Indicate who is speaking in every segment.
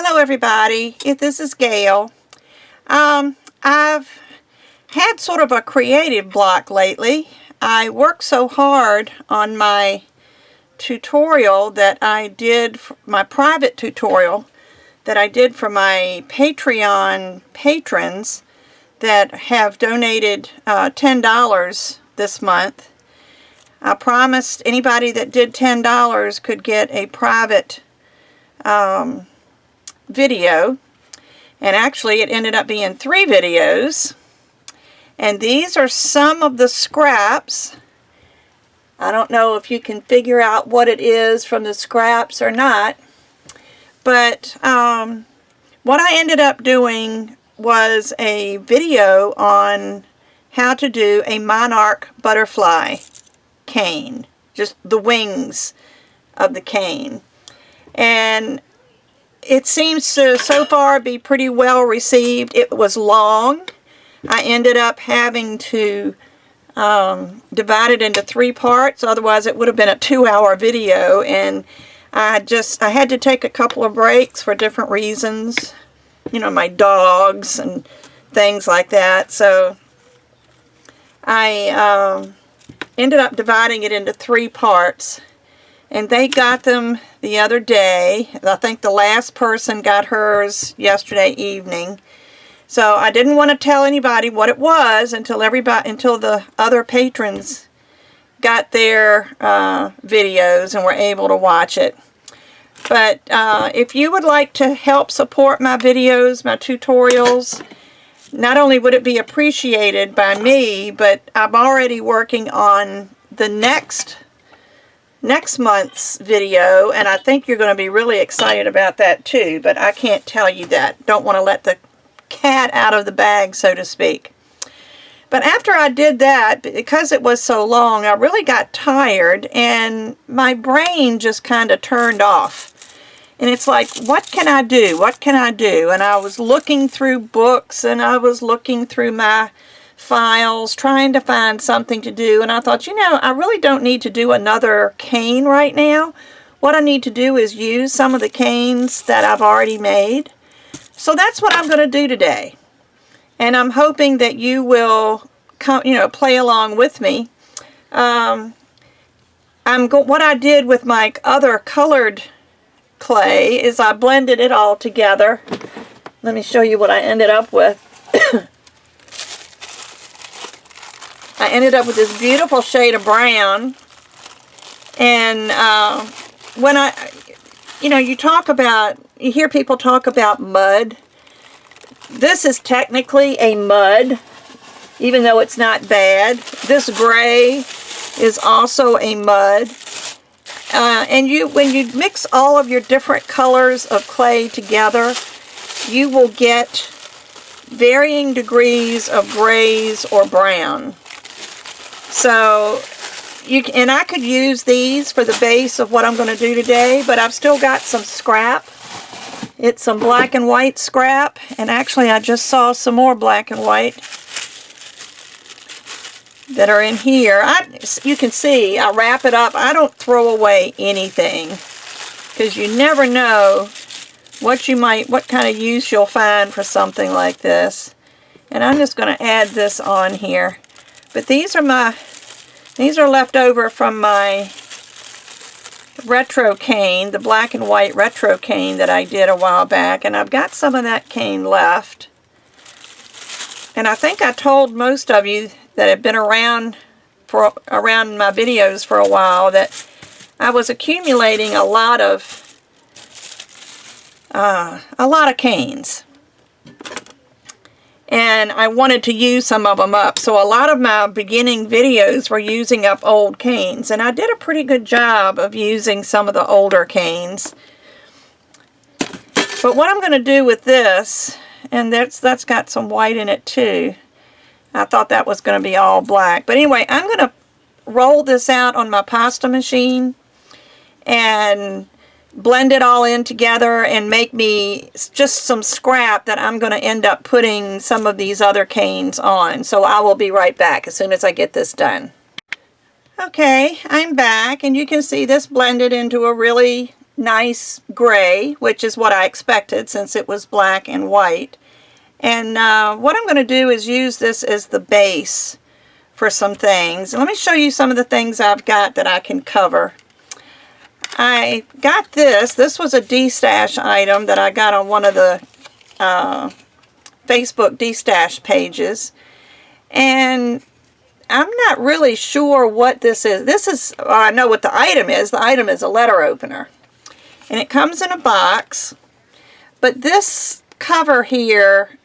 Speaker 1: Hello everybody, this is Gail. I've had sort of a creative block lately. I worked so hard on my tutorial that I did, my private tutorial that I did for my Patreon patrons that have donated $10 this month. I promised anybody that did $10 could get a private video, and actually it ended up being 3 videos, and these are some of the scraps. I don't know if you can figure out what it is from the scraps or not, but what I ended up doing was a video on how to do a monarch butterfly cane, just the wings of the cane, and it seems to so far be pretty well received. It was long. I ended up having to divide it into 3 parts, otherwise it would have been a 2-hour video, and I had to take a couple of breaks for different reasons, you know, my dogs and things like that. So I ended up dividing it into 3 parts, and they got them the other day. I think the last person got hers yesterday evening. So I didn't want to tell anybody what it was until the other patrons got their videos and were able to watch it. But if you would like to help support my videos, my tutorials, not only would it be appreciated by me, but I'm already working on the next month's video, and I think you're going to be really excited about that too, but I can't tell you that. Don't want to let the cat out of the bag, so to speak. But after I did that, because it was so long, I really got tired and my brain just kind of turned off. And it's like, what can I do? What can I do? And I was looking through books, and I was looking through my files trying to find something to do, and I thought, you know, I really don't need to do another cane right now. What I need to do is use some of the canes that I've already made. So that's what I'm going to do today, and I'm hoping that you will come, you know, play along with me. What I did with my other colored clay is I blended it all together. Let me show you what I ended up with. I ended up with this beautiful shade of brown, and when you hear people talk about mud. This is technically a mud, even though it's not bad. This gray is also a mud, and when you mix all of your different colors of clay together, you will get varying degrees of grays or brown. So, I could use these for the base of what I'm going to do today, but I've still got some scrap. It's some black and white scrap, and actually I just saw some more black and white that are in here. You can see, I wrap it up. I don't throw away anything, because you never know what kind of use you'll find for something like this. And I'm just going to add this on here. But these are left over from my retro cane, the black and white retro cane that I did a while back, and I've got some of that cane left. And I think I told most of you that have been around my videos for a while that I was accumulating a lot of canes. And I wanted to use some of them up. So a lot of my beginning videos were using up old canes. And I did a pretty good job of using some of the older canes. But what I'm going to do with this, and that's got some white in it too. I thought that was going to be all black. But anyway, I'm going to roll this out on my pasta machine and blend it all in together and make me just some scrap that I'm going to end up putting some of these other canes on. So I will be right back as soon as I get this done. Okay, I'm back, and you can see this blended into a really nice gray, which is what I expected since it was black and white. And what I'm going to do is use this as the base for some things. And let me show you some of the things I've got that I can cover. I got this. This was a D-stash item that I got on one of the Facebook D-stash pages. And I'm not really sure what this is. This is, I know what the item is. The item is a letter opener. And it comes in a box. But this cover here,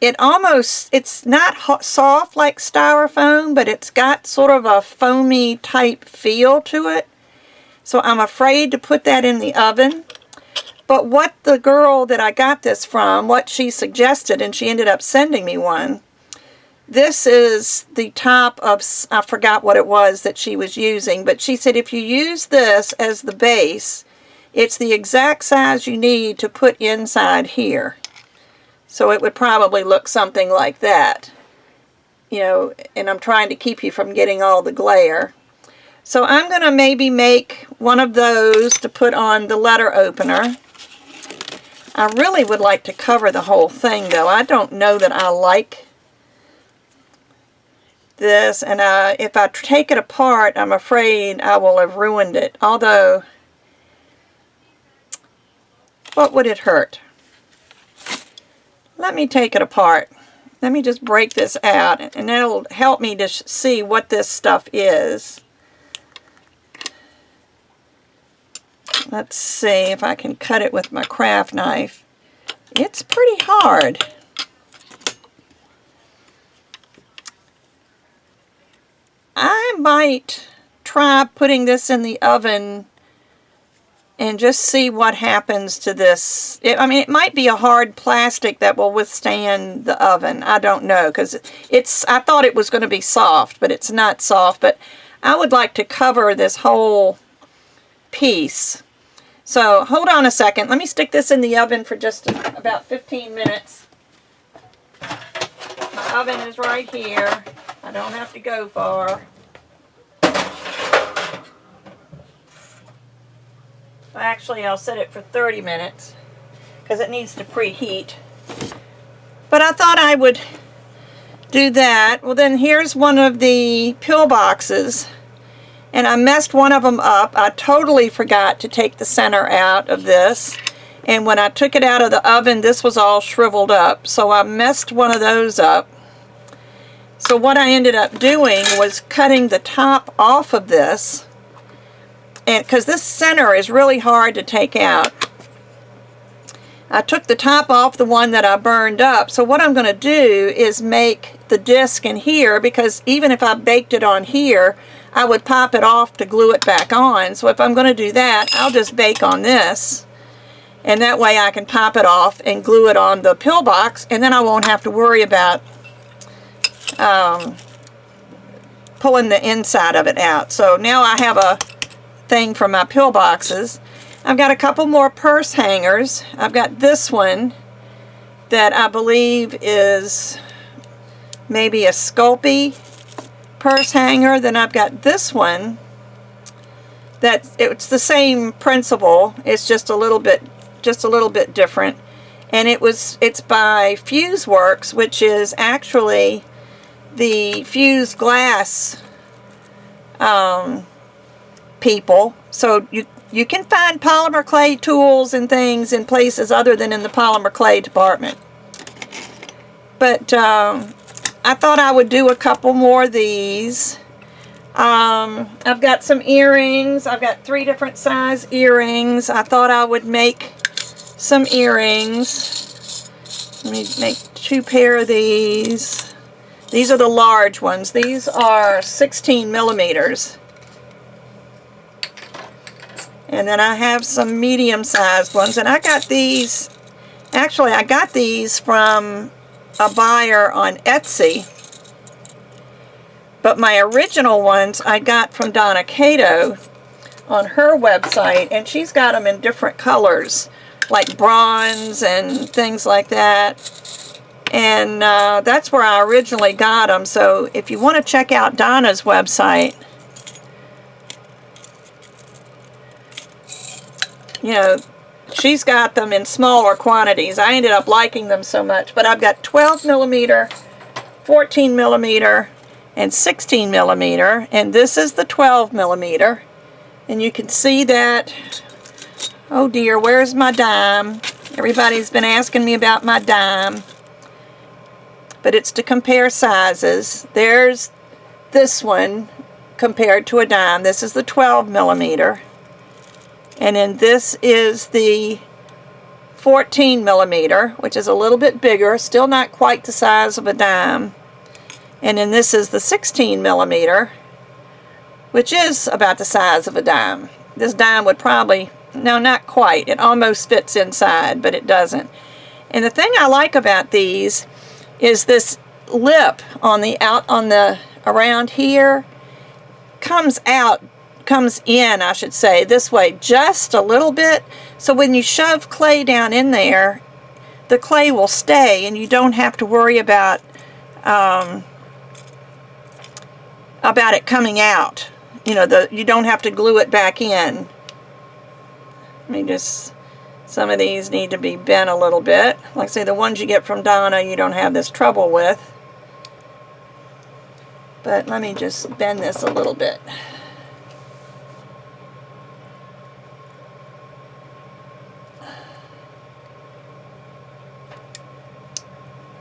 Speaker 1: it's not soft like styrofoam, but it's got sort of a foamy type feel to it. So I'm afraid to put that in the oven. But what the girl that I got this from, what she suggested, and she ended up sending me one, this is the top of, I forgot what it was that she was using, but she said if you use this as the base, it's the exact size you need to put inside here. So it would probably look something like that. You know, and I'm trying to keep you from getting all the glare. So I'm going to maybe make one of those to put on the letter opener. I really would like to cover the whole thing, though. I don't know that I like this, and if I take it apart, I'm afraid I will have ruined it. Although, what would it hurt? Let me take it apart. Let me just break this out, and that'll help me to see what this stuff is. Let's see if I can cut it with my craft knife. It's pretty hard. I might try putting this in the oven and just see what happens to this. I mean, it might be a hard plastic that will withstand the oven. I don't know, because I thought it was going to be soft, but it's not soft. But I would like to cover this whole piece. So hold on a second. Let me stick this in the oven for just about 15 minutes. My oven is right here. I don't have to go far. Actually, I'll set it for 30 minutes because it needs to preheat. But I thought I would do that. Well, then here's one of the pill boxes. And I messed one of them up. I totally forgot to take the center out of this. And when I took it out of the oven, this was all shriveled up. So I messed one of those up. So what I ended up doing was cutting the top off of this. And because this center is really hard to take out. I took the top off the one that I burned up. So what I'm going to do is make the disc in here, because even if I baked it on here, I would pop it off to glue it back on. So if I'm going to do that, I'll just bake on this. And that way I can pop it off and glue it on the pill box, and then I won't have to worry about pulling the inside of it out. So now I have a thing for my pill boxes. I've got a couple more purse hangers. I've got this one that I believe is maybe a Sculpey purse hanger. Then I've got this one that it's the same principle. It's just a little bit different. And it's by Fuse Works, which is actually the fused glass people. So you can find polymer clay tools and things in places other than in the polymer clay department. But I thought I would do a couple more of these. I've got some earrings. I've got 3 different size earrings. I thought I would make some earrings. Let me make 2 pair of these. These are the large ones. These are 16 millimeters. And then I have some medium-sized ones. And I got these, actually I got these from a buyer on Etsy. But my original ones I got from Donna Cato on her website. And she's got them in different colors, like bronze and things like that. And that's where I originally got them. So if you want to check out Donna's website, you know, she's got them in smaller quantities. I ended up liking them so much, but I've got 12 millimeter, 14 millimeter, and 16 millimeter, and this is the 12 millimeter. And you can see that, oh dear, where's my dime? Everybody's been asking me about my dime. But it's to compare sizes. There's this one compared to a dime. This is the 12 millimeter. And then this is the 14 millimeter, which is a little bit bigger, still not quite the size of a dime. And then this is the 16 millimeter, which is about the size of a dime. This dime would probably, no, not quite. It almost fits inside, but it doesn't. And the thing I like about these is this lip on the around here comes in, I should say, this way just a little bit. So when you shove clay down in there, the clay will stay, and you don't have to worry about it coming out. You know, you don't have to glue it back in. Some of these need to be bent a little bit. Like I say, the ones you get from Donna, you don't have this trouble with. But let me just bend this a little bit.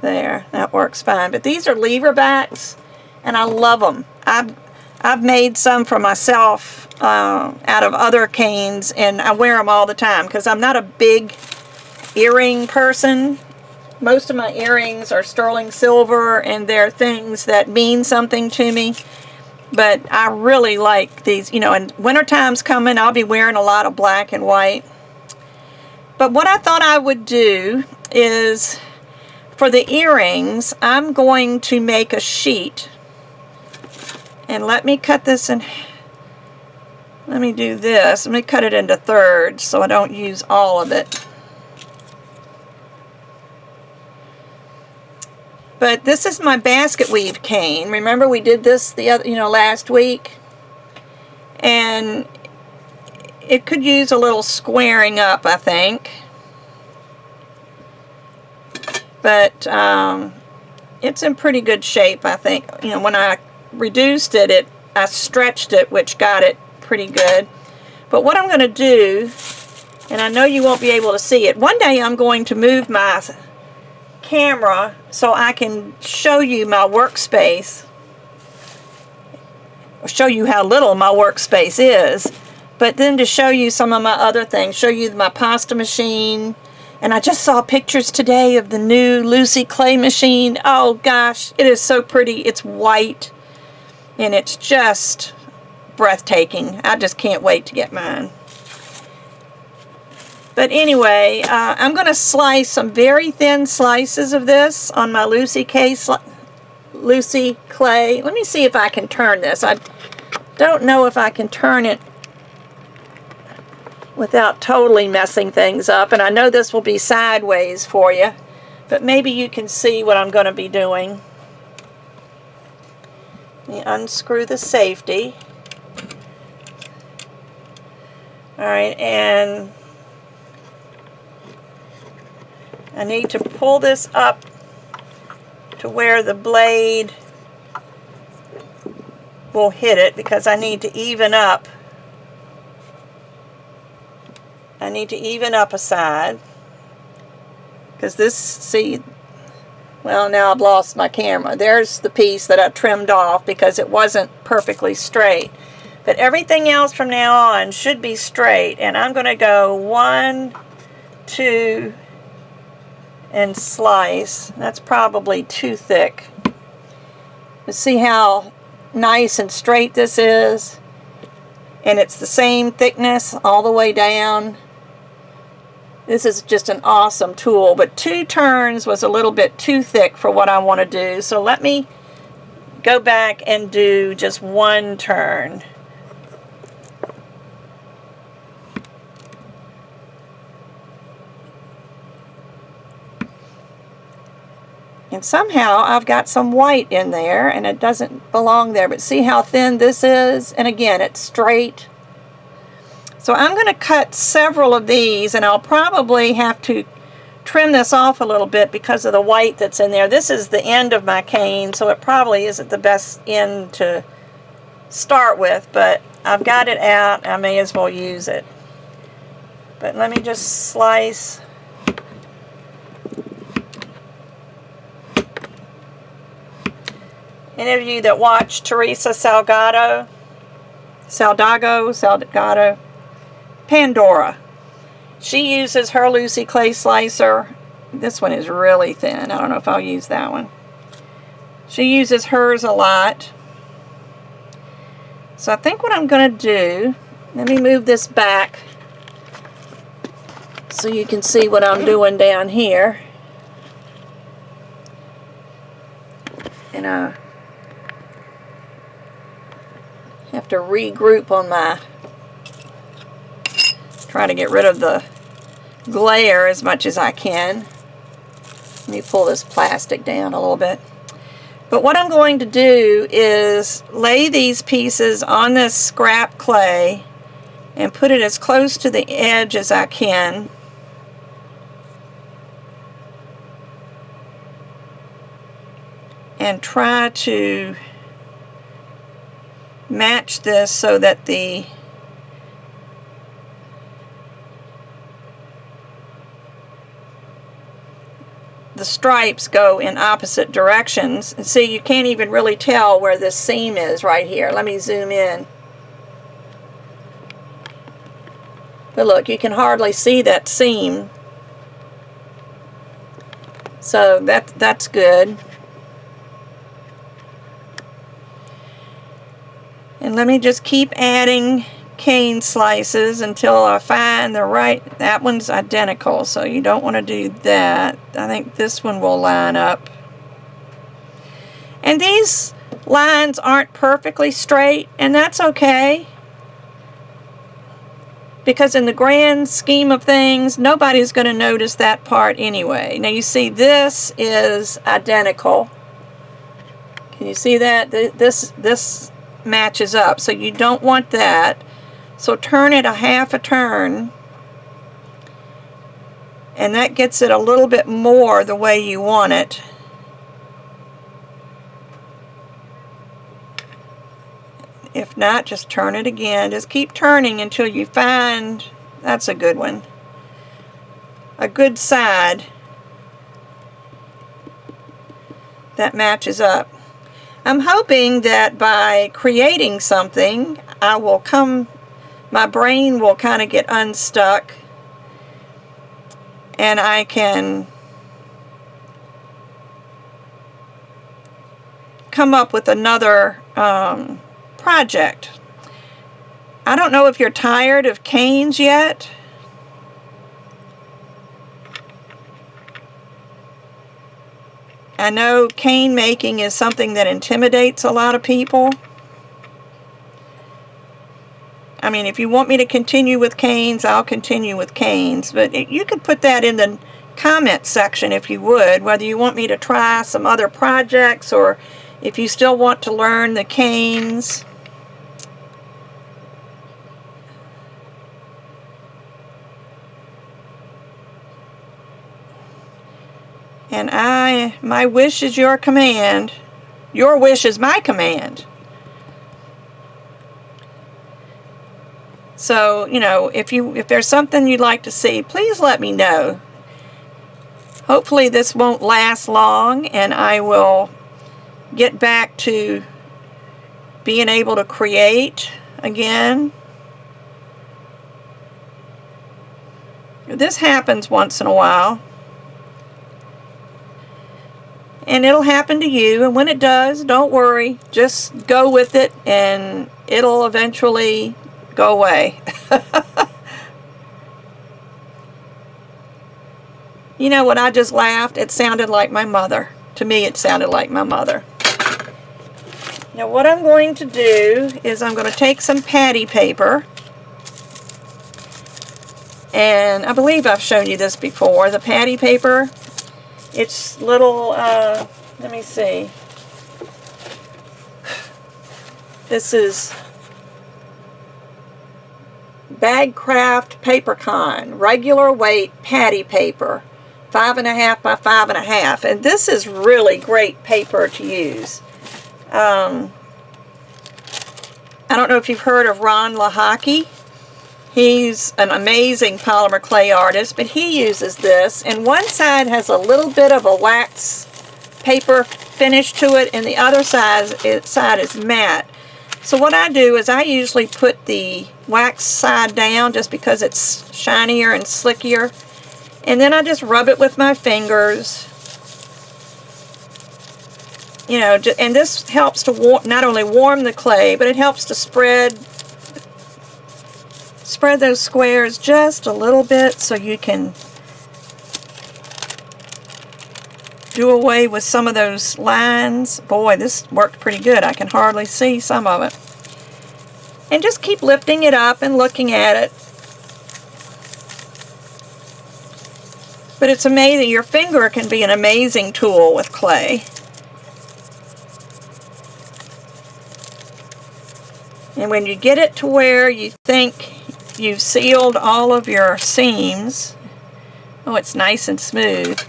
Speaker 1: There, that works fine. But these are lever backs, and I love them. I've made some for myself out of other canes, and I wear them all the time because I'm not a big earring person. Most of my earrings are sterling silver, and they're things that mean something to me. But I really like these, you know, and wintertime's coming, I'll be wearing a lot of black and white. But what I thought I would do is, for the earrings, I'm going to make a sheet. And let me cut this in, let me do this. Let me cut it into thirds so I don't use all of it. But this is my basket weave cane. Remember we did this last week? And it could use a little squaring up, I think. But it's in pretty good shape, I think. You know, when I reduced it, I stretched it, which got it pretty good. But what I'm going to do, and I know you won't be able to see it, one day I'm going to move my camera so I can show you my workspace, or show you how little my workspace is, but then to show you some of my other things, show you my pasta machine. And I just saw pictures today of the new Lucy clay machine. Oh gosh, it is so pretty. It's white and it's just breathtaking. I just can't wait to get mine. But anyway, I'm going to slice some very thin slices of this on my Lucy clay. Let me see if I can turn this. I don't know if I can turn it without totally messing things up. And I know this will be sideways for you, but maybe you can see what I'm going to be doing. Let me unscrew the safety. Alright, and I need to pull this up to where the blade will hit it, because I need to even up. I need to even up a side, because this, see, well, now I've lost my camera. There's the piece that I trimmed off because it wasn't perfectly straight. But everything else from now on should be straight, and I'm going to go 1, 2, and slice. That's probably too thick. But see how nice and straight this is? And it's the same thickness all the way down. This is just an awesome tool, but 2 turns was a little bit too thick for what I want to do. So let me go back and do just 1 turn. And somehow I've got some white in there, and it doesn't belong there. But see how thin this is? And again, it's straight. So I'm going to cut several of these, and I'll probably have to trim this off a little bit because of the white that's in there. This is the end of my cane, so it probably isn't the best end to start with, but I've got it out. I may as well use it. But let me just slice. Any of you that watch Teresa Salgado, Pandora, she uses her Lucy Clay slicer. This one is really thin. I don't know if I'll use that one. She uses hers a lot. So I think what I'm going to do, let me move this back so you can see what I'm doing down here. And I have to regroup on my, try to get rid of the glare as much as I can. Let me pull this plastic down a little bit. But what I'm going to do is lay these pieces on this scrap clay and put it as close to the edge as I can. And try to match this so that the stripes go in opposite directions. And see, you can't even really tell where this seam is right here. Let me zoom in. But look, you can hardly see that seam. So that's good. And let me just keep adding cane slices until I find the right, that one's identical, so you don't want to do that. I think this one will line up. And these lines aren't perfectly straight, and that's okay, because in the grand scheme of things, nobody's going to notice that part anyway. Now you see this is identical. Can you see that? This matches up, so you don't want that. So turn it a half a turn, and that gets it a little bit more the way you want it. If not, just turn it again. Just keep turning until you find, that's a good one, a good side that matches up. I'm hoping that by creating something, my brain will kind of get unstuck, and I can come up with another project. I don't know if you're tired of canes yet. I know cane making is something that intimidates a lot of people. I mean, if you want me to continue with canes, I'll continue with canes. But you could put that in the comment section if you would, whether you want me to try some other projects or if you still want to learn the canes. And my wish is your command. Your wish is my command. So, you know, if there's something you'd like to see, please let me know. Hopefully this won't last long, and I will get back to being able to create again. This happens once in a while. And it'll happen to you, and when it does, don't worry. Just go with it, and it'll eventually go away. You know what, I just laughed. It sounded like my mother. To me, it sounded like my mother. Now what I'm going to do is I'm going to take some patty paper, and I believe I've shown you this before. The patty paper, it's little, let me see. This is Bag Craft Paper Con, regular weight patty paper, 5.5 by 5.5, and this is really great paper to use. I don't know if you've heard of Ron Lahaki. He's an amazing polymer clay artist, but he uses this, and one side has a little bit of a wax paper finish to it, and the other side is matte. So what I do is I usually put the wax side down just because it's shinier and slickier, and then I just rub it with my fingers. You know, and this helps to not only warm the clay, but it helps to spread those squares just a little bit so you can do away with some of those lines. Boy, this worked pretty good. I can hardly see some of it. And just keep lifting it up and looking at it. But it's amazing. Your finger can be an amazing tool with clay. And when you get it to where you think you've sealed all of your seams, oh, it's nice and smooth.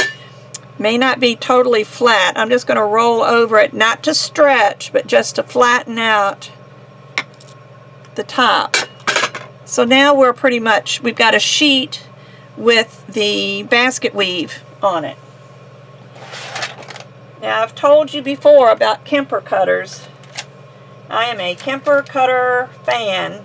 Speaker 1: May not be totally flat. I'm just going to roll over it, not to stretch, but just to flatten out the top. So now we've got a sheet with the basket weave on it. Now, I've told you before about Kemper cutters. I am a Kemper cutter fan.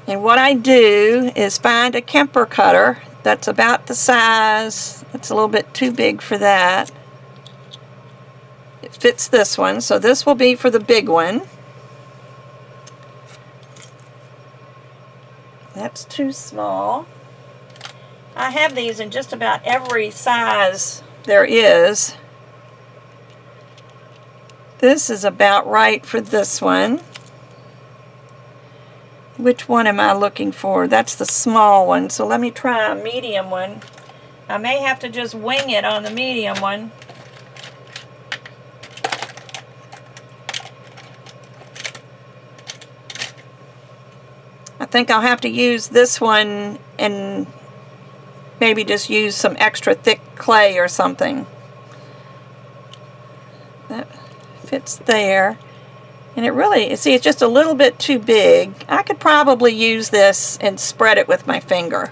Speaker 1: And what I do is find a Kemper cutter that's about the size. It's a little bit too big for that. It fits this one, so this will be for the big one. That's too small. I have these in just about every size there is. This is about right for this one. Which one am I looking for? That's the small one, so let me try a medium one. I may have to just wing it on the medium one. I think I'll have to use this one and maybe just use some extra thick clay or something. That fits there. And it really, see, it's just a little bit too big. I could probably use this and spread it with my finger.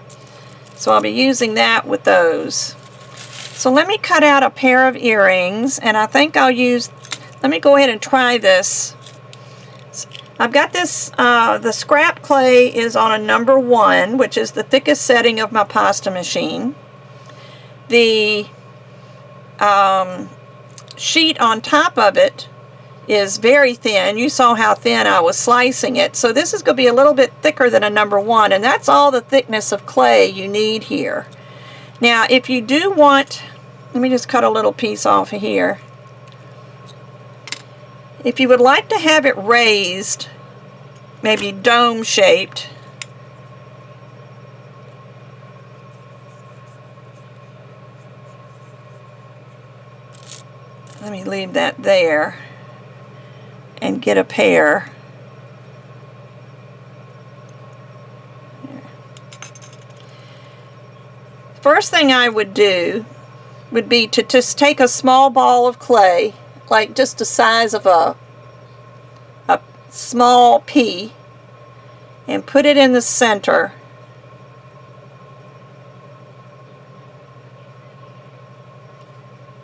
Speaker 1: So I'll be using that with those. So let me cut out a pair of earrings, and I think I'll use, let me go ahead and try this. I've got this, the scrap clay is on a number 1, which is the thickest setting of my pasta machine. The sheet on top of it is very thin. You saw how thin I was slicing it. So this is going to be a little bit thicker than a number 1, and that's all the thickness of clay you need here. Now, if you do want, let me just cut a little piece off of here. If you would like to have it raised, maybe dome shaped, let me leave that there and get a pair. First thing I would do would be to just take a small ball of clay, like just the size of a small pea, and put it in the center.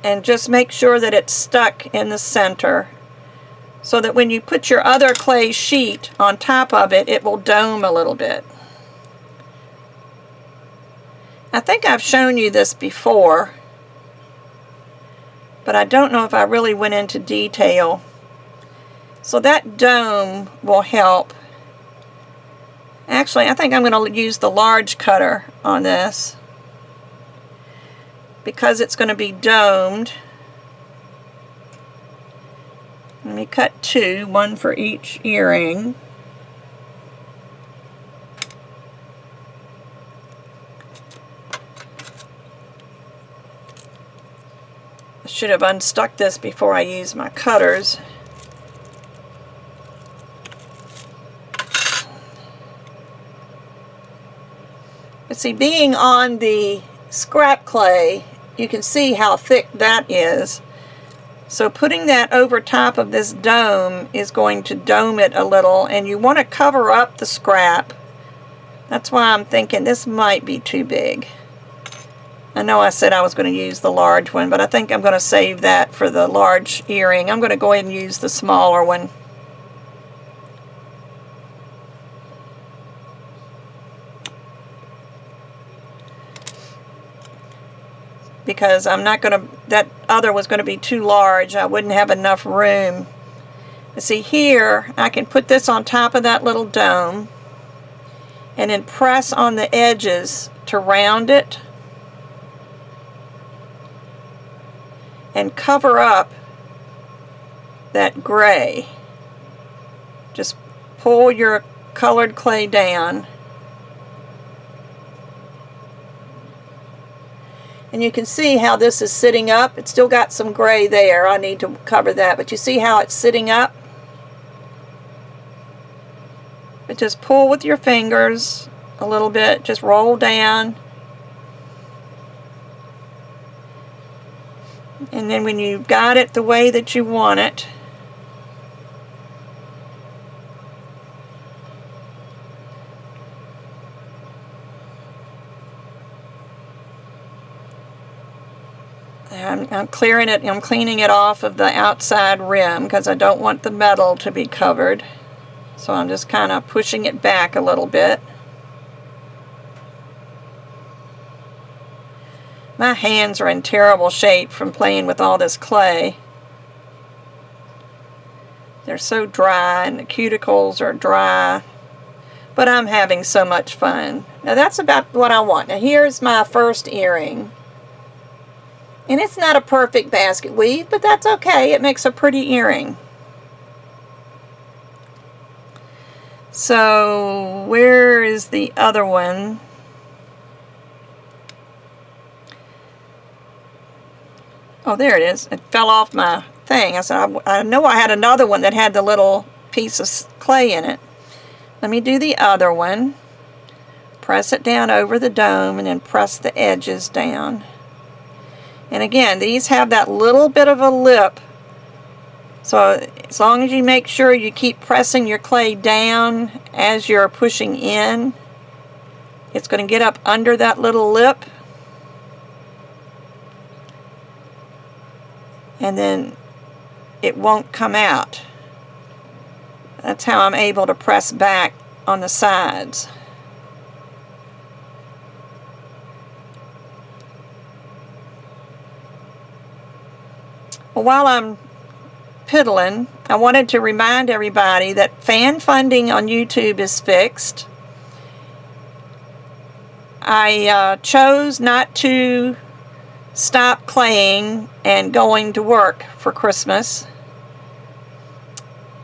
Speaker 1: And just make sure that it's stuck in the center, so that when you put your other clay sheet on top of it, it will dome a little bit. I think I've shown you this before, but I don't know if I really went into detail. So that dome will help. Actually, I think I'm going to use the large cutter on this because it's going to be domed. Let me cut 2, 1 for each earring. I should have unstuck this before I used my cutters. See, being on the scrap clay, you can see how thick that is. So putting that over top of this dome is going to dome it a little, and you want to cover up the scrap. That's why I'm thinking this might be too big. I know I said I was going to use the large one, but I think I'm going to save that for the large earring. I'm going to go ahead and use the smaller one. Because I'm not going to, that other was going to be too large. I wouldn't have enough room. See here, I can put this on top of that little dome and then press on the edges to round it and cover up that gray. Just pull your colored clay down. And you can see how this is sitting up. It's still got some gray there. I need to cover that. But you see how it's sitting up? But just pull with your fingers a little bit. Just roll down. And then when you've got it the way that you want it, I'm clearing it, I'm cleaning it off of the outside rim because I don't want the metal to be covered. So I'm just kind of pushing it back a little bit. My hands are in terrible shape from playing with all this clay. They're so dry and the cuticles are dry. But I'm having so much fun. Now that's about what I want. Now here's my first earring. And it's not a perfect basket weave, but that's okay. It makes a pretty earring. So where is the other one? Oh, there it is. It fell off my thing. I said, I know I had another one that had the little piece of clay in it. Let me do the other one. Press it down over the dome and then press the edges down. And again, these have that little bit of a lip. So as long as you make sure you keep pressing your clay down as you're pushing in, it's going to get up under that little lip. And then it won't come out. That's how I'm able to press back on the sides. Well, while I'm piddling, I wanted to remind everybody that fan funding on YouTube is fixed. I chose not to stop claying and going to work for Christmas.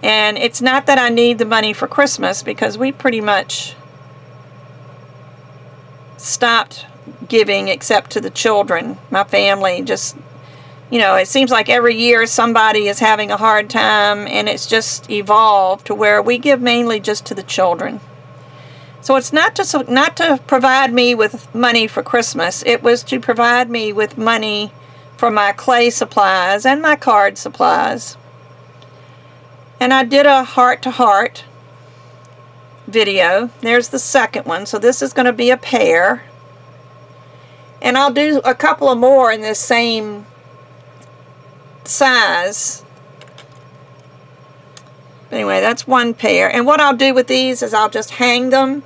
Speaker 1: And it's not that I need the money for Christmas, because we pretty much stopped giving except to the children. My family just, you know, it seems like every year somebody is having a hard time, and it's just evolved to where we give mainly just to the children. So it's not to provide me with money for Christmas. It was to provide me with money for my clay supplies and my card supplies. And I did a heart-to-heart video. There's the second one. So this is going to be a pair. And I'll do a couple of more in this same size. But anyway, that's one pair. And what I'll do with these is I'll just hang them.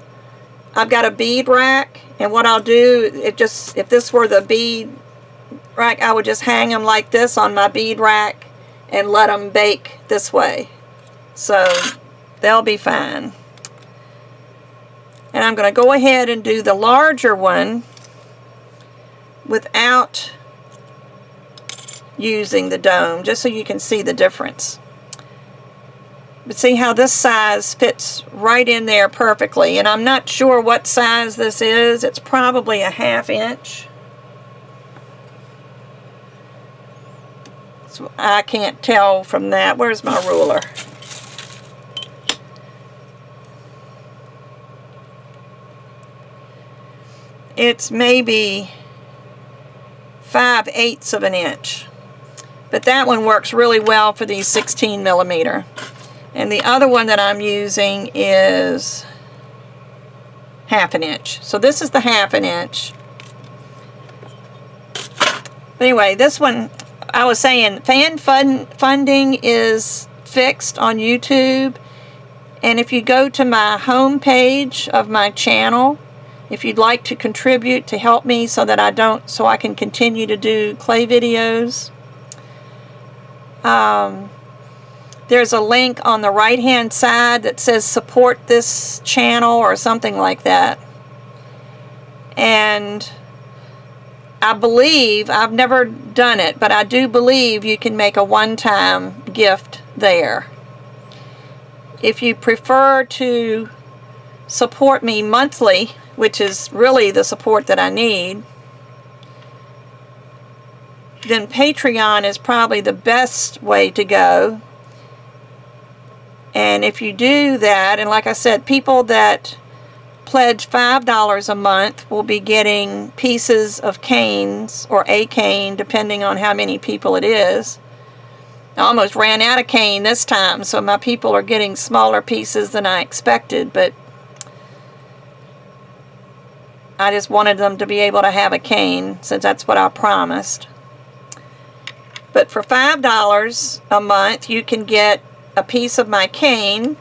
Speaker 1: I've got a bead rack, and what I'll do, if this were the bead rack, I would just hang them like this on my bead rack and let them bake this way. So they'll be fine. And I'm going to go ahead and do the larger one without using the dome, just so you can see the difference. But see how this size fits right in there perfectly. And I'm not sure what size this is. It's probably a 1/2 inch. So I can't tell from that. Where's my ruler? it's maybe 5/8 of an inch. But that one works really well for these 16 millimeter. And the other one that I'm using is 1/2 inch. So this is the 1/2 inch. But anyway, this one, I was saying, funding is fixed on YouTube. And if you go to my home page of my channel, if you'd like to contribute to help me so that I can continue to do clay videos, there's a link on the right hand side that says support this channel or something like that. And I believe, I've never done it, but I do believe you can make a one-time gift there. If you prefer to support me monthly, which is really the support that I need, then Patreon is probably the best way to go. And if you do that, and like I said, people that pledge $5 a month will be getting pieces of canes, or a cane, depending on how many people it is. I almost ran out of cane this time, so my people are getting smaller pieces than I expected, but I just wanted them to be able to have a cane, since that's what I promised. But for $5 a month, you can get a piece of my cane,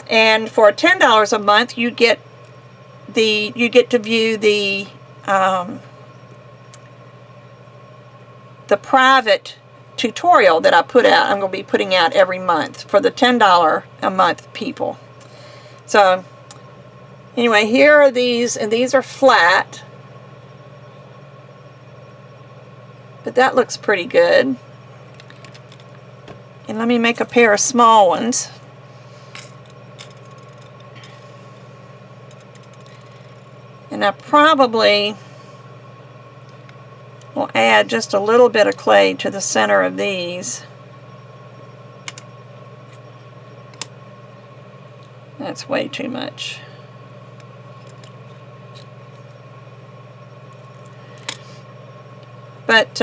Speaker 1: and for $10 a month, you get to view the private tutorial that I put out. I'm going to be putting out every month for the $10 a month people. So anyway, here are these, and these are flat, but that looks pretty good. And let me make a pair of small ones. And I probably will add just a little bit of clay to the center of these. That's way too much. But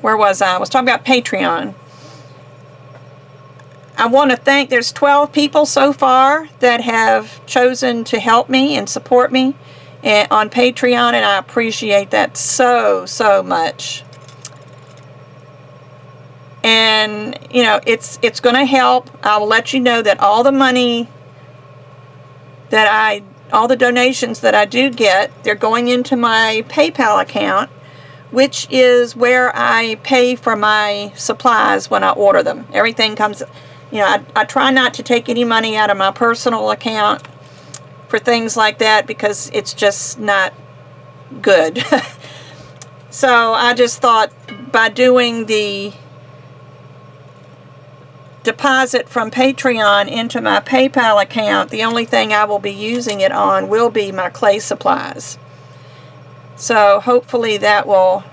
Speaker 1: where was I? I was talking about Patreon. I want to thank, there's 12 people so far that have chosen to help me and support me on Patreon, and I appreciate that so all And, you know, it's going to help. I'll let you know that all the money that all the donations that I do get, they're going into my PayPal account, which is where I pay for my supplies when I order them. Everything comes, you know, I try not to take any money out of my personal account for things like that because it's just not good. So I just thought by doing the deposit from Patreon into my PayPal account, the only thing I will be using it on will be my clay supplies. So hopefully that will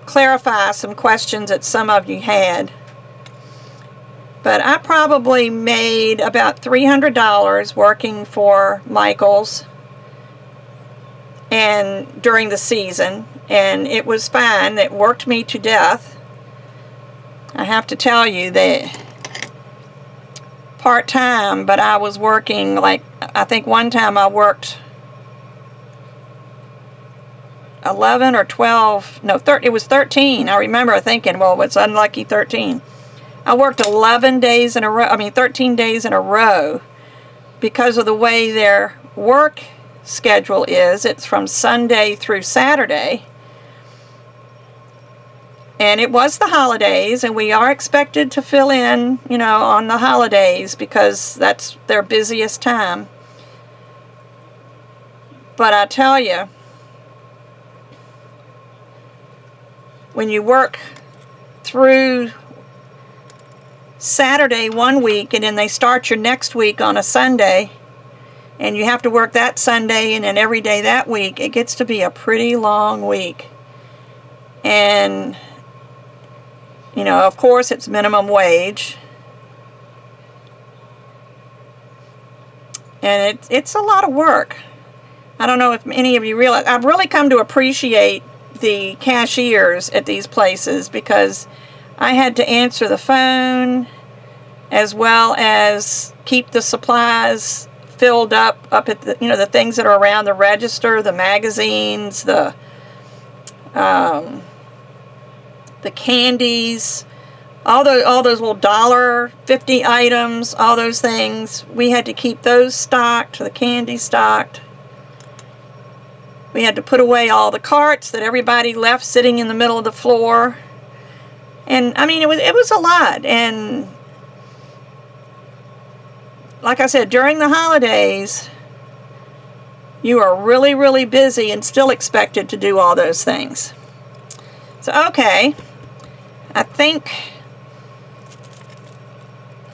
Speaker 1: clarify some questions that some of you had. But I probably made about $300 working for Michaels and during the season, and it was fine. It worked me to death. I have to tell you that part-time, but I was working, like, I think one time I worked 11 or 12, no, it was 13. I remember thinking, well, it's unlucky 13. I worked 11 days in a row, 13 days in a row, because of the way their work schedule is. It's from Sunday through Saturday. And it was the holidays, and we are expected to fill in, you know, on the holidays because that's their busiest time. But I tell you, when you work through Saturday one week and then they start your next week on a Sunday, and you have to work that Sunday and then every day that week, it gets to be a pretty long week. And you know, of course, it's minimum wage. And it's a lot of work. I don't know if any of you realize, I've really come to appreciate the cashiers at these places, because I had to answer the phone as well as keep the supplies filled up at the, you know, the things that are around the register, the magazines, the candies, all those little $1.50 items, all those things. We had to keep those stocked, the candy stocked. We had to put away all the carts that everybody left sitting in the middle of the floor. And I mean, it was a lot. And like I said, during the holidays, you are really, really busy and still expected to do all those things. So, okay, I think,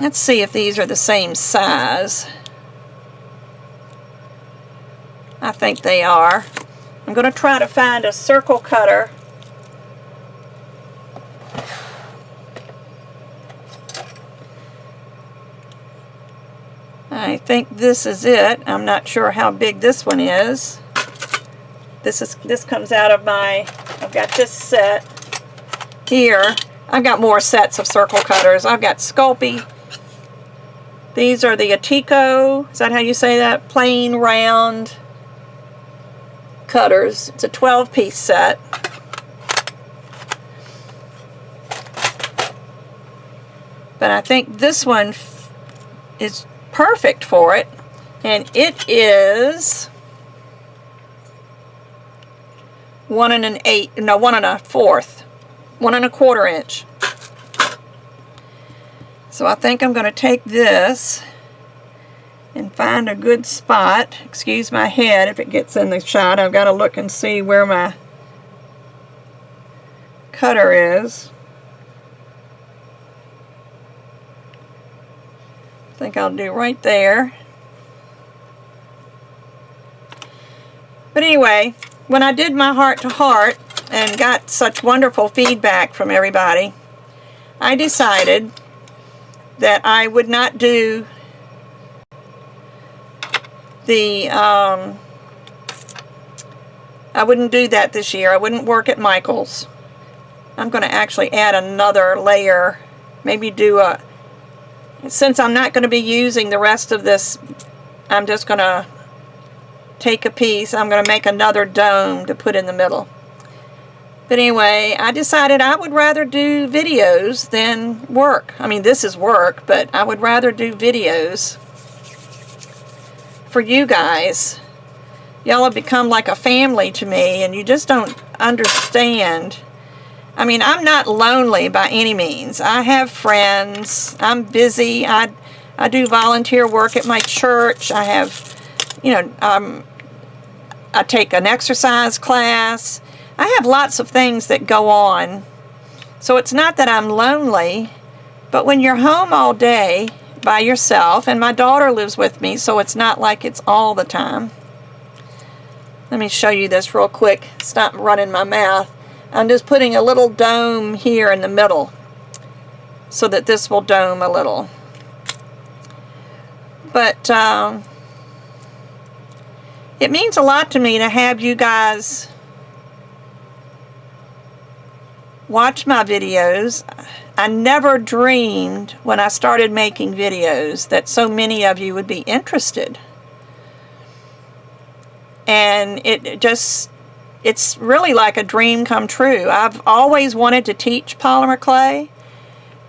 Speaker 1: let's see if these are the same size. I think they are. I'm going to try to find a circle cutter. I think this is it. I'm not sure how big this one is. This comes out of my, I've got this set here. I've got more sets of circle cutters. I've got Sculpey. These are the Atico, is that how you say that? Plain round cutters. It's a 12-piece set. But I think this one is perfect for it, and it is 1 1/4, 1 1/4 inch. So I think I'm going to take this and find a good spot. Excuse my head if it gets in the shot. I've got to look and see where my cutter is. I think I'll do right there. But anyway, when I did my heart-to-heart and got such wonderful feedback from everybody, I decided that I would not do the, I wouldn't do that this year. I wouldn't work at Michael's. I'm going to actually add another layer, maybe do a, since I'm not going to be using the rest of this, I'm just going to take a piece, I'm going to make another dome to put in the middle. But anyway, I decided I would rather do videos than work. I mean, this is work, but I would rather do videos for you guys. Y'all have become like a family to me, and you just don't understand. I mean, I'm not lonely by any means. I have friends. I'm busy. I do volunteer work at my church. I have, you know, I take an exercise class. I have lots of things that go on. So it's not that I'm lonely, but when you're home all day by yourself, and my daughter lives with me, so it's not like it's all the time. Let me show you this real quick. Stop running my mouth. I'm just putting a little dome here in the middle so that this will dome a little. But it means a lot to me to have you guys watch my videos. I never dreamed when I started making videos that so many of you would be interested. And it's really like a dream come true. I've always wanted to teach polymer clay,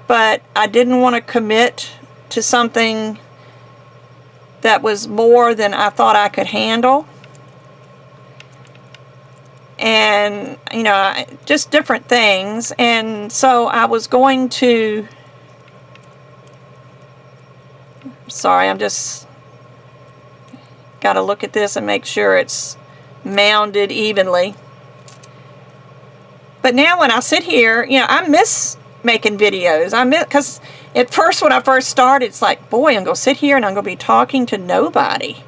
Speaker 1: but I didn't want to commit to something that was more than I thought I could handle. And, you know, just different things. And so I was going to, sorry, I'm just got to look at this and make sure it's mounded evenly. But now when I sit here, you know, I miss making videos. I miss, because at first when I first started, it's like, boy, I'm going to sit here and I'm going to be talking to nobody.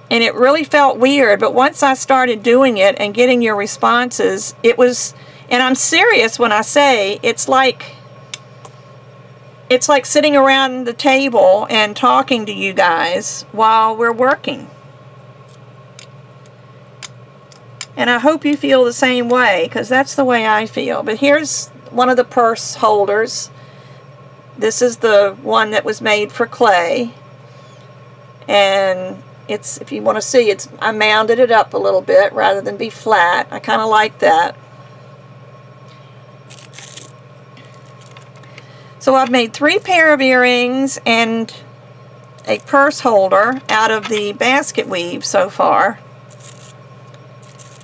Speaker 1: And it really felt weird, but once I started doing it and getting your responses, it was, and I'm serious when I say, it's like it's like sitting around the table and talking to you guys while we're working. And I hope you feel the same way, because that's the way I feel. But here's one of the purse holders. This is the one that was made for clay. And it's, if you want to see, it's, I mounded it up a little bit rather than be flat. I kind of like that. So I've made 3 pair of earrings and a purse holder out of the basket weave so far.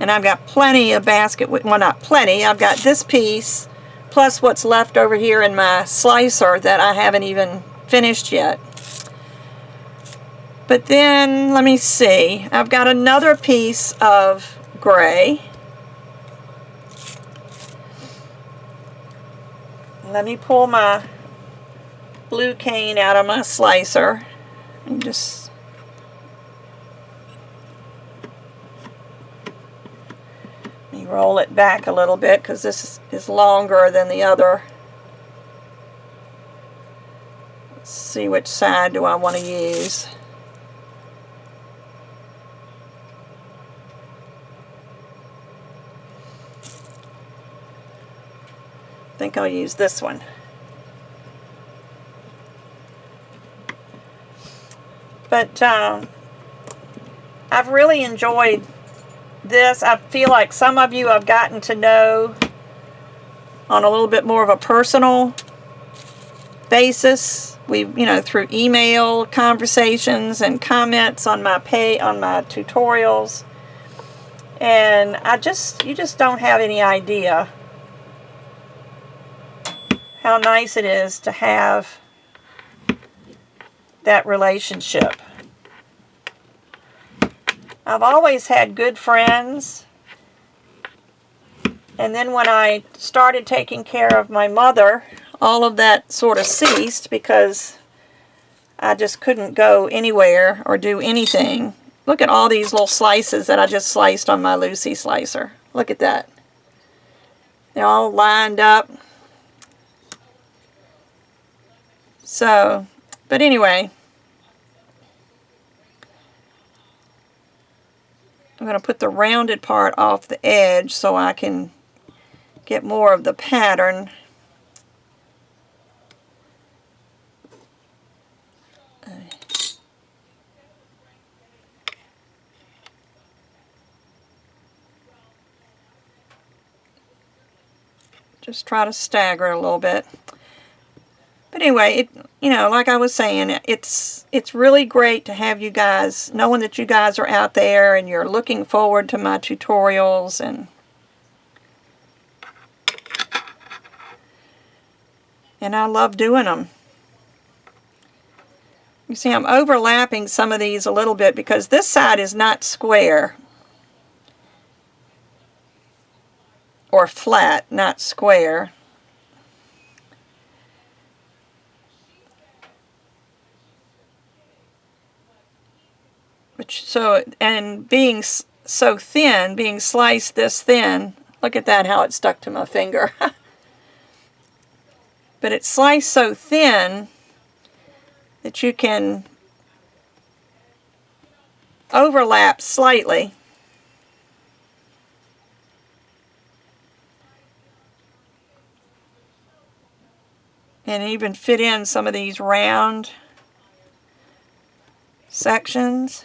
Speaker 1: And I've got plenty of basket, well, not plenty, I've got this piece plus what's left over here in my slicer that I haven't even finished yet. But then, let me see, I've got another piece of gray. Let me pull my blue cane out of my slicer and just let me roll it back a little bit, because this is longer than the other. Let's see, which side do I want to use. I think I'll use this one. But I've really enjoyed this. I feel like some of you I've gotten to know on a little bit more of a personal basis. We, you know, through email conversations and comments on my tutorials. And you just don't have any idea how nice it is to have that relationship. I've always had good friends, and then when I started taking care of my mother, all of that sort of ceased, because I just couldn't go anywhere or do anything. Look at all these little slices that I just sliced on my Lucy slicer. Look at that. They're all lined up. So, but anyway, I'm going to put the rounded part off the edge so I can get more of the pattern. Just try to stagger it a little bit. But anyway, you know, like I was saying, it's really great to have you guys, knowing that you guys are out there and you're looking forward to my tutorials, and I love doing them. You see, I'm overlapping some of these a little bit because this side is not square, or flat, not square. So, and being so thin, being sliced this thin, look at that, how it stuck to my finger. But it's sliced so thin that you can overlap slightly. And even fit in some of these round sections.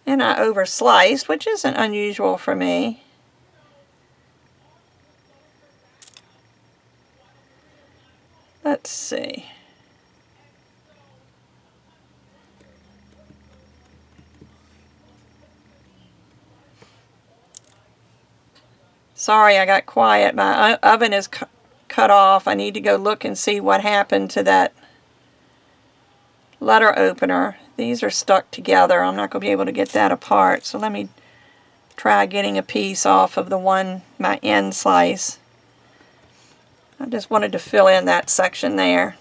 Speaker 1: And I over-sliced, which isn't unusual for me. Let's see. Sorry, I got quiet. My oven is cut off. I need to go look and see what happened to that letter opener. These are stuck together. I'm not going to be able to get that apart. So let me try getting a piece off of the one, my end slice. I just wanted to fill in that section there.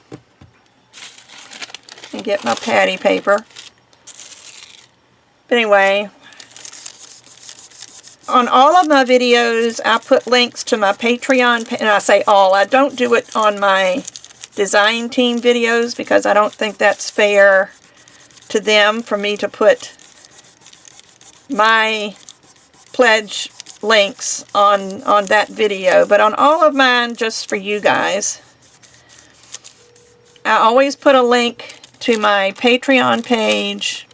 Speaker 1: And get my patty paper. But anyway, on all of my videos, I put links to my Patreon, and I say all. I don't do it on my design team videos because I don't think that's fair to them for me to put my pledge links on that video. But on all of mine, just for you guys, I always put a link to my Patreon page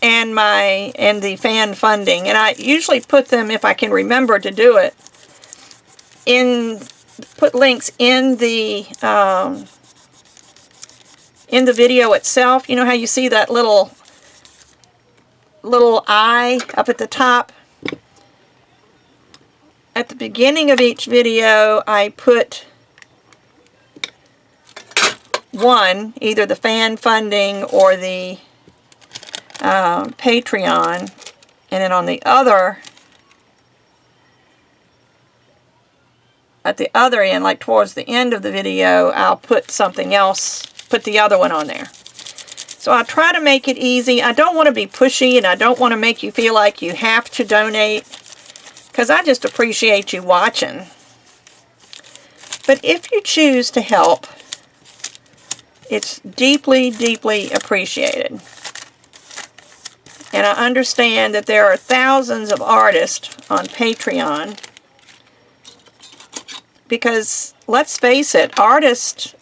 Speaker 1: and the fan funding, and I usually put them, if I can remember to do it, put links in the video itself. You know how you see that little eye up at the top? At the beginning of each video, I put one, either the fan funding or the Patreon, and then on the other, at the other end, like towards the end of the video, I'll put something else, put the other one on there. So I try to make it easy. I don't want to be pushy, and I don't want to make you feel like you have to donate, because I just appreciate you watching. But if you choose to help, it's deeply, deeply appreciated. And I understand that there are thousands of artists on Patreon, because let's face it, artists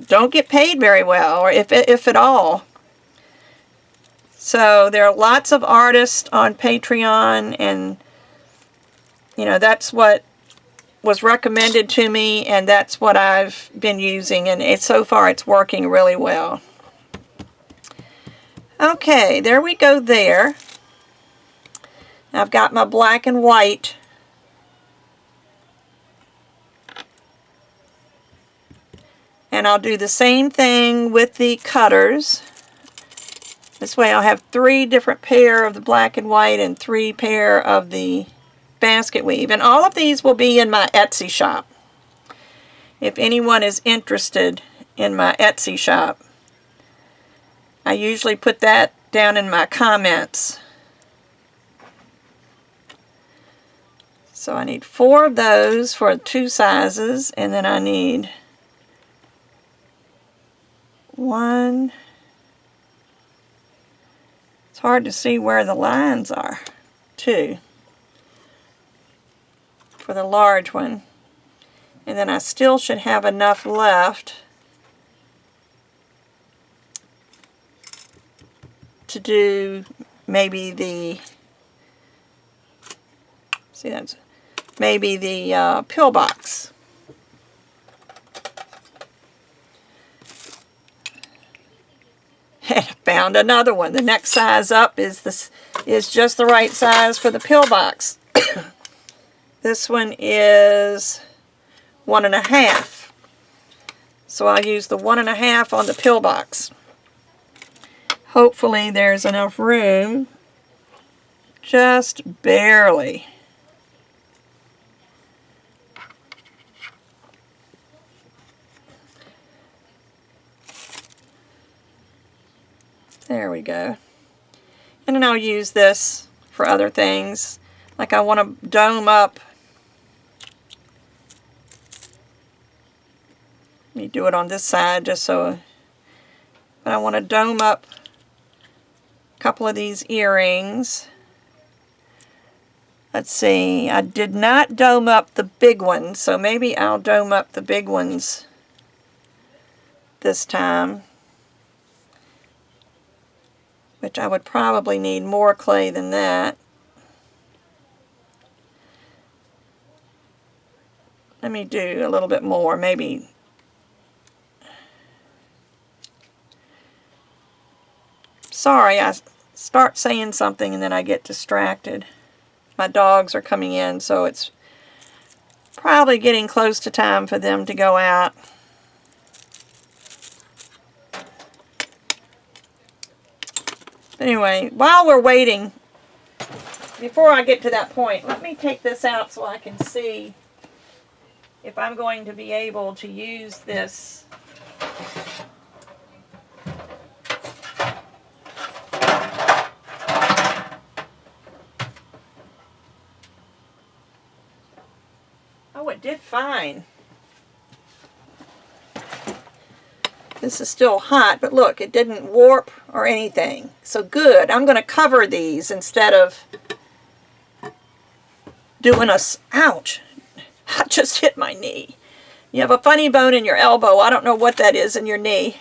Speaker 1: don't get paid very well, or if at all. So there are lots of artists on Patreon, and you know, that's what was recommended to me, and that's what I've been using, and so far it's working really well. Okay, there we go there. I've got my black and white. And I'll do the same thing with the cutters. This way I'll have 3 different pair of the black and white and 3 pair of the basket weave. And all of these will be in my Etsy shop. If anyone is interested in my Etsy shop, I usually put that down in my comments. So I need 4 of those for 2 sizes, and then I need 1. It's hard to see where the lines are. 2 for the large one. And then I still should have enough left to do maybe the, see, that's maybe the pillbox. And I found another one. The next size up is just the right size for the pillbox. This one is 1.5. So I'll use the 1.5 on the pillbox. Hopefully there's enough room, just barely. There we go. And then I'll use this for other things. Like I want to dome up. Let me do it on this side just so. But I want to dome up a couple of these earrings. Let's see. I did not dome up the big ones, so maybe I'll dome up the big ones this time. Which I would probably need more clay than that. Let me do a little bit more, maybe. Sorry, I start saying something and then I get distracted. My dogs are coming in, so it's probably getting close to time for them to go out. Anyway, while we're waiting, before I get to that point, let me take this out so I can see if I'm going to be able to use this fine. This is still hot, but look, it didn't warp or anything. So good. I'm going to cover these instead of doing a... Ouch! I just hit my knee. You have a funny bone in your elbow. I don't know what that is in your knee.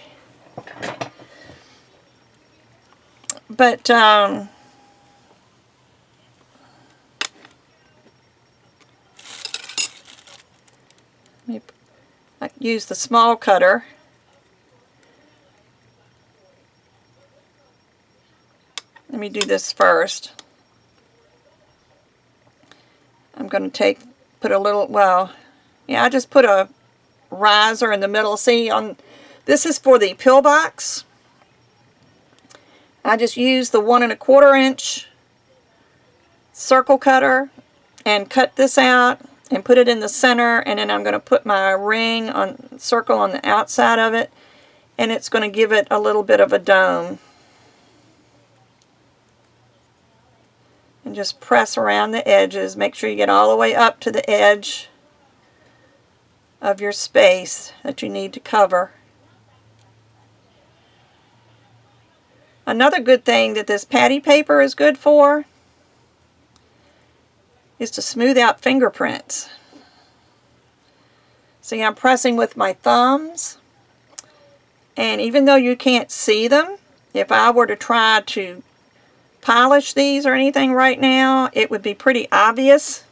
Speaker 1: But, I use the small cutter. Let me do this first. I'm going to put a little, well, yeah, I just put a riser in the middle. See, this is for the pill box. I just use the 1 1/4 inch circle cutter and cut this out and put it in the center, and then I'm going to put my circle on the outside of it, and it's going to give it a little bit of a dome. And just press around the edges. Make sure you get all the way up to the edge of your space that you need to cover. Another good thing that this patty paper is good for is to smooth out fingerprints. See, I'm pressing with my thumbs, and even though you can't see them, if I were to try to polish these or anything right now, it would be pretty obvious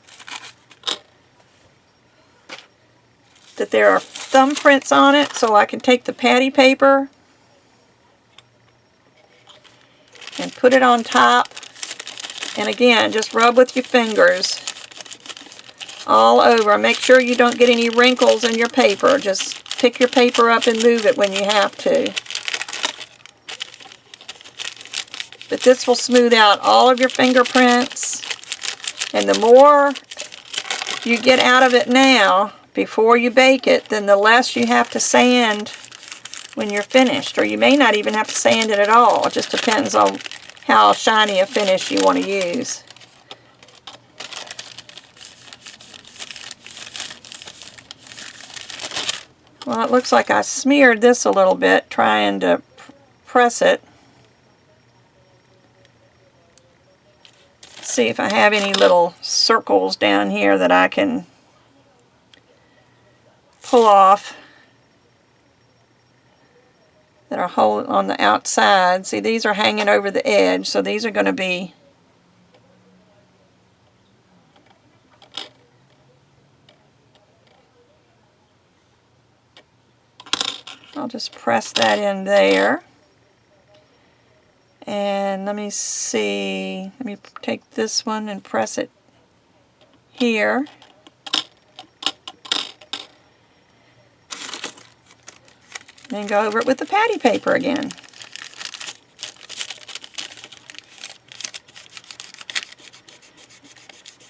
Speaker 1: that there are thumbprints on it. So I can take the patty paper and put it on top, and again, just rub with your fingers all over. Make sure you don't get any wrinkles in your paper. Just pick your paper up and move it when you have to. But this will smooth out all of your fingerprints, and the more you get out of it now before you bake it, then the less you have to sand when you're finished. Or you may not even have to sand it at all. It just depends on how shiny a finish you want to use. Well, it looks like I smeared this a little bit trying to press it. See if I have any little circles down here that I can pull off that are on the outside. See, these are hanging over the edge, so these are going to be I'll just press that in there. And let me see, let me take this one and press it here. Then go over it with the patty paper again.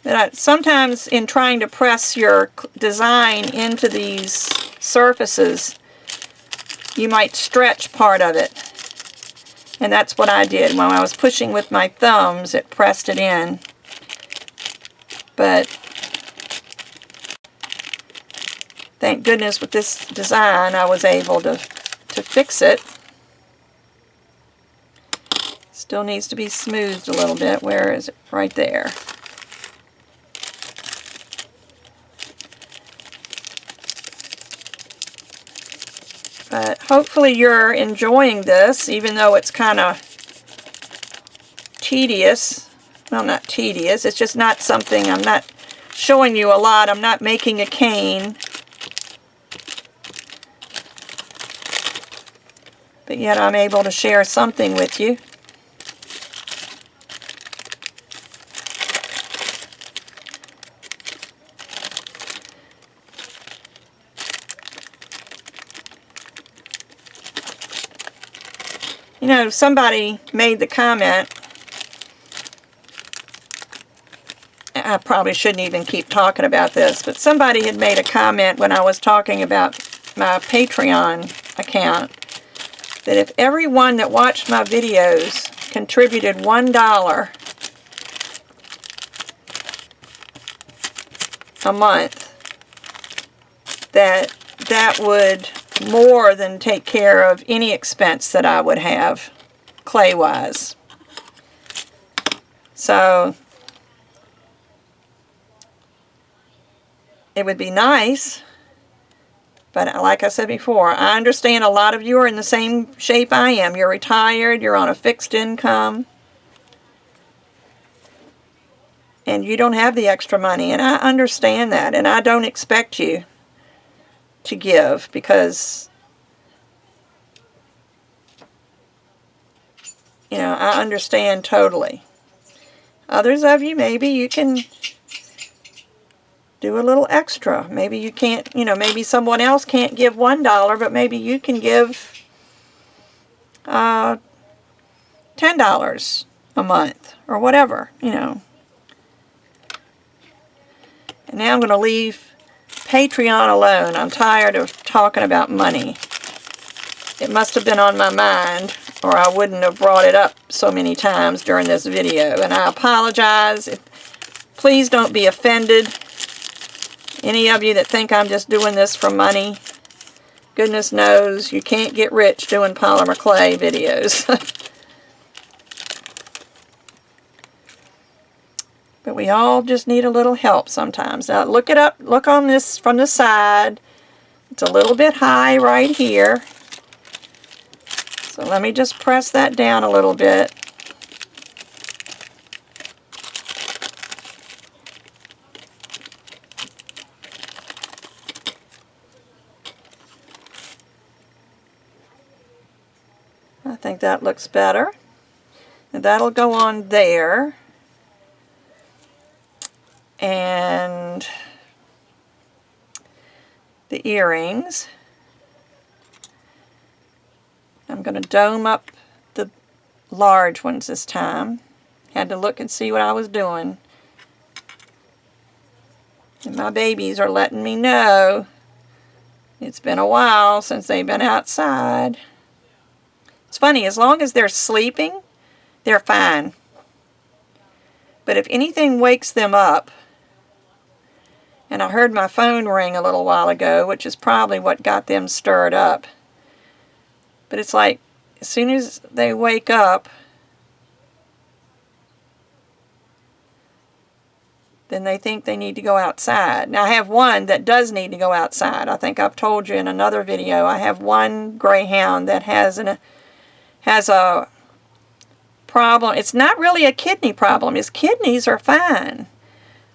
Speaker 1: But sometimes in trying to press your design into these surfaces, you might stretch part of it. And that's what I did. When I was pushing with my thumbs, it pressed it in. But thank goodness with this design I was able to fix it. Still needs to be smoothed a little bit. Where is it? Right there. But hopefully you're enjoying this, even though it's kind of tedious. Well, not tedious, it's just not something, I'm not showing you a lot. I'm not making a cane. But yet I'm able to share something with you. You know, somebody made the comment, I probably shouldn't even keep talking about this, but somebody had made a comment when I was talking about my Patreon account, that if everyone that watched my videos contributed $1 a month, that that would more than take care of any expense that I would have clay-wise. So it would be nice, but like I said before, I understand a lot of you are in the same shape I am. You're retired, you're on a fixed income, and you don't have the extra money, and I understand that, and I don't expect you to give, because you know, I understand totally. Others of you, maybe you can do a little extra. Maybe you can't, you know, maybe someone else can't give $1, but maybe you can give $10 a month or whatever, you know. And now I'm going to leave Patreon alone. I'm tired of talking about money. It must have been on my mind, or I wouldn't have brought it up so many times during this video. And I apologize. Please don't be offended. Any of you that think I'm just doing this for money, goodness knows you can't get rich doing polymer clay videos. But we all just need a little help sometimes. Now look it up, look on this from the side. It's a little bit high right here. So let me just press that down a little bit. I think that looks better. And that'll go on there. And the earrings. I'm going to dome up the large ones this time. Had to look and see what I was doing. And my babies are letting me know it's been a while since they've been outside. It's funny, as long as they're sleeping, they're fine. But if anything wakes them up, and I heard my phone ring a little while ago, which is probably what got them stirred up. But it's like, as soon as they wake up, then they think they need to go outside. Now I have one that does need to go outside. I think I've told you in another video, I have one greyhound that has a problem. It's not really a kidney problem. His kidneys are fine.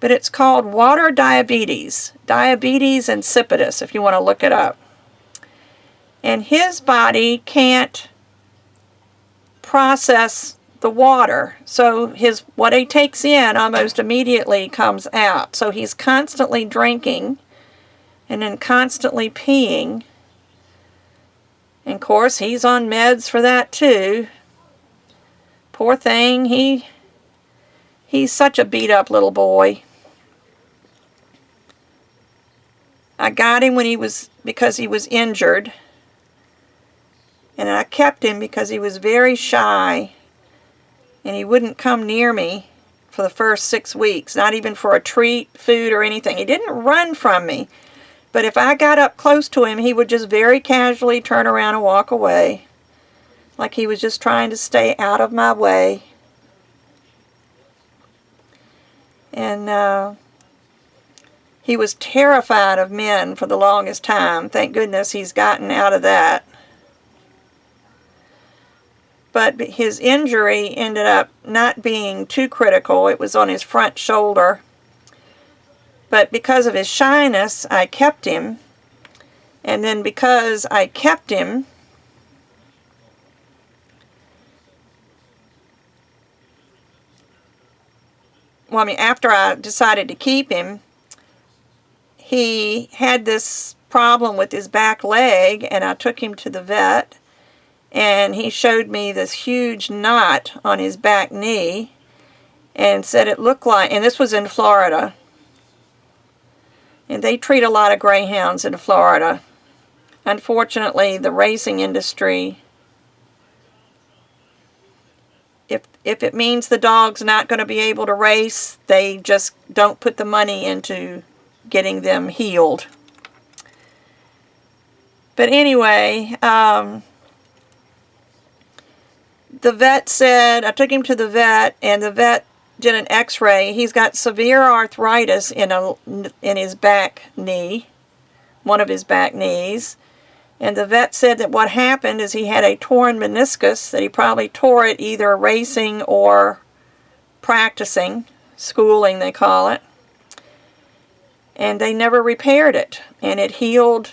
Speaker 1: But it's called water diabetes. Diabetes insipidus, if you want to look it up. And his body can't process the water. So what he takes in almost immediately comes out. So he's constantly drinking and then constantly peeing. And of course, he's on meds for that too. Poor thing, he's such a beat up little boy. I got him because he was injured. And I kept him because he was very shy. And he wouldn't come near me for the first 6 weeks. Not even for a treat, food, or anything. He didn't run from me. But if I got up close to him, he would just very casually turn around and walk away. Like he was just trying to stay out of my way. And he was terrified of men for the longest time. Thank goodness he's gotten out of that. But his injury ended up not being too critical. It was on his front shoulder. But because of his shyness, I kept him. And then because I kept him, well, I mean, after I decided to keep him, he had this problem with his back leg, and I took him to the vet, and he showed me this huge knot on his back knee and said it looked like, and this was in Florida, and they treat a lot of greyhounds in Florida. Unfortunately, the racing industry, if it means the dog's not going to be able to race, they just don't put the money into getting them healed. But anyway, the vet said, I took him to the vet, and the vet did an x-ray. He's got severe arthritis in his back knee, one of his back knees. And the vet said that what happened is he had a torn meniscus, that he probably tore it either racing or practicing, schooling they call it. And they never repaired it, and it healed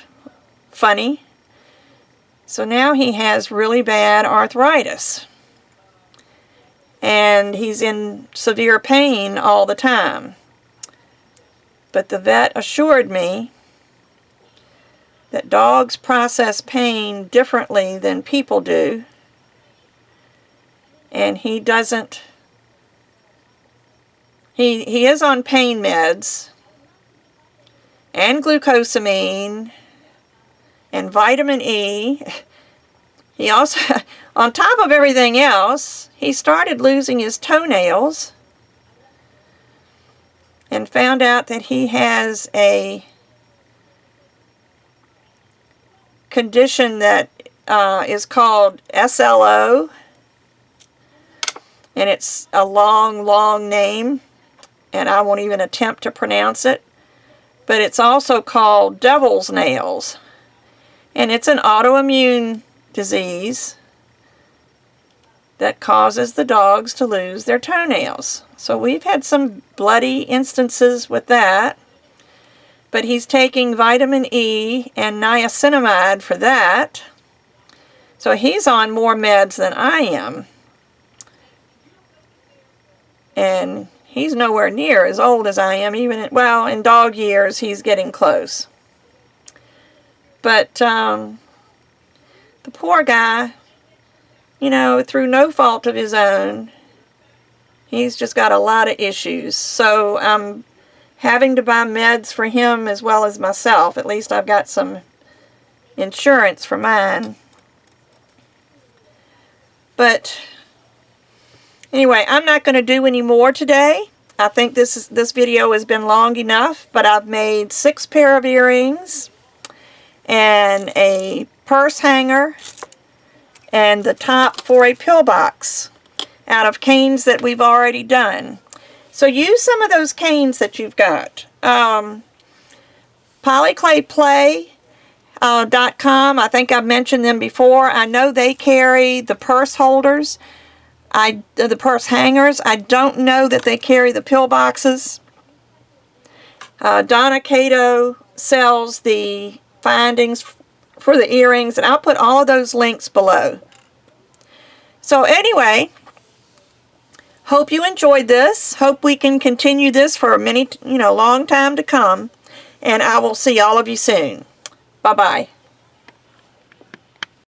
Speaker 1: funny. So now he has really bad arthritis. And he's in severe pain all the time. But the vet assured me that dogs process pain differently than people do. And he doesn't. He is on pain meds and glucosamine and vitamin E. He also, on top of everything else, he started losing his toenails and found out that he has a condition that is called SLO, and it's a long name, and I won't even attempt to pronounce it, but it's also called devil's nails, and it's an autoimmune disease that causes the dogs to lose their toenails. So we've had some bloody instances with that. But he's taking vitamin E and niacinamide for that. So he's on more meds than I am. And he's nowhere near as old as I am. Even in dog years, he's getting close. But the poor guy, through no fault of his own, he's just got a lot of issues. So I'm having to buy meds for him as well as myself. At least I've got some insurance for mine. But anyway, I'm not going to do any more today. I think this video has been long enough, but I've made 6 pair of earrings and a purse hanger and the top for a pillbox out of canes that we've already done. So use some of those canes that you've got. Polyclayplay.com, I think I've mentioned them before. I know they carry the purse holders, the purse hangers. I don't know that they carry the pillboxes. Donna Cato sells the findings for the earrings, and I'll put all of those links below. So anyway, hope you enjoyed this. Hope we can continue this for long time to come. And I will see all of you soon. Bye-bye.